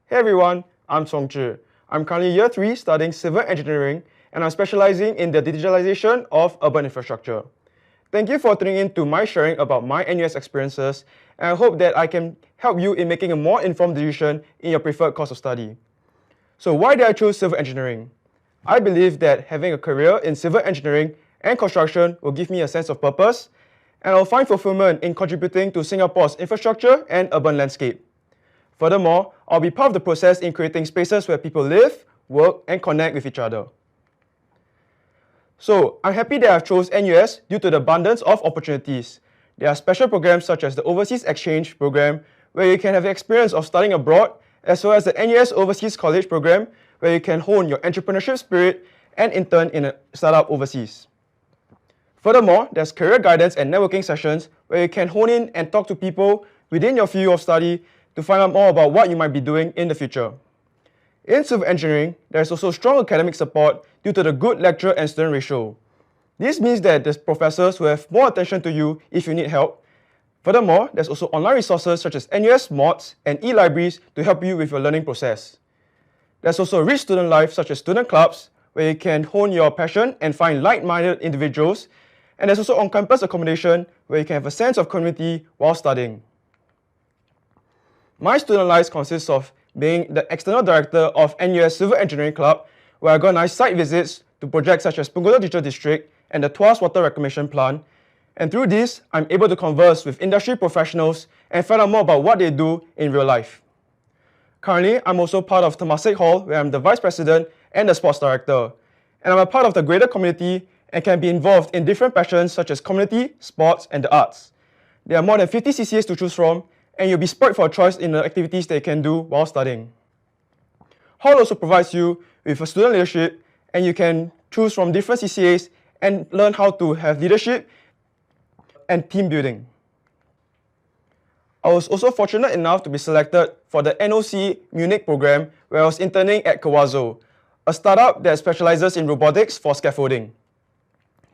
Hey everyone, I'm Congzhi. I'm currently Year 3 studying Civil Engineering and I'm specializing in the digitalization of urban infrastructure. Thank you for tuning in to my sharing about my NUS experiences, and I hope that I can help you in making a more informed decision in your preferred course of study. So why did I choose Civil Engineering? I believe that having a career in civil engineering and construction will give me a sense of purpose, and I'll find fulfillment in contributing to Singapore's infrastructure and urban landscape. Furthermore, I'll be part of the process in creating spaces where people live, work, and connect with each other. So, I'm happy that I've chose NUS due to the abundance of opportunities. There are special programs such as the Overseas Exchange Program, where you can have the experience of studying abroad, as well as the NUS Overseas College Program, where you can hone your entrepreneurship spirit and intern in a startup overseas. Furthermore, there's career guidance and networking sessions where you can hone in and talk to people within your field of study to find out more about what you might be doing in the future. In civil engineering, there is also strong academic support due to the good lecturer and student ratio. This means that there's professors who have more attention to you if you need help. Furthermore, there's also online resources such as NUS Mods and e-libraries to help you with your learning process. There's also a rich student life such as student clubs, where you can hone your passion and find like-minded individuals. And there's also on-campus accommodation, where you can have a sense of community while studying. My student life consists of being the external director of NUS Civil Engineering Club, where I organize site visits to projects such as Punggol Digital District and the Tuas Water Reclamation Plant. And through this, I'm able to converse with industry professionals and find out more about what they do in real life. Currently, I'm also part of Temasek Hall, where I'm the Vice President and the Sports Director. And I'm a part of the greater community and can be involved in different passions such as community, sports, and the arts. There are more than 50 CCAs to choose from, and you'll be spoiled for a choice in the activities that you can do while studying. Hall also provides you with a student leadership, and you can choose from different CCAs and learn how to have leadership and team building. I was also fortunate enough to be selected for the NOC Munich program, where I was interning at Kawazo, a startup that specializes in robotics for scaffolding.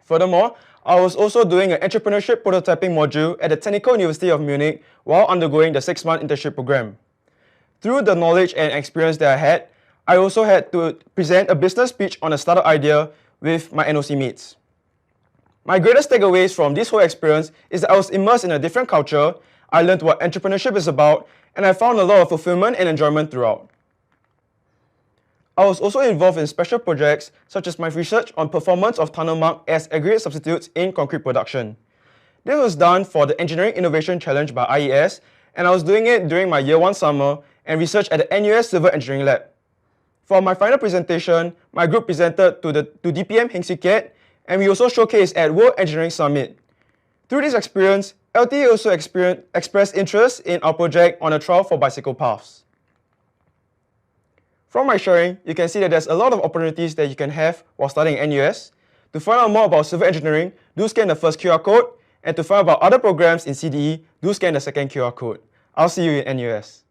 Furthermore, I was also doing an entrepreneurship prototyping module at the Technical University of Munich while undergoing the 6-month internship program. Through the knowledge and experience that I had, I also had to present a business pitch on a startup idea with my NOC mates. My greatest takeaways from this whole experience is that I was immersed in a different culture, I learned what entrepreneurship is about, and I found a lot of fulfillment and enjoyment throughout. I was also involved in special projects such as my research on performance of tunnel mud as aggregate substitutes in concrete production. This was done for the Engineering Innovation Challenge by IES, and I was doing it during my Year 1 summer and research at the NUS Civil Engineering Lab. For my final presentation, my group presented to DPM Heng Swee Keat, and we also showcased at World Engineering Summit. Through this experience, LTA also expressed interest in our project on a trial for bicycle paths. From my sharing, you can see that there's a lot of opportunities that you can have while studying at NUS. To find out more about civil engineering, do scan the first QR code, and to find out about other programs in CDE, do scan the second QR code. I'll see you in NUS.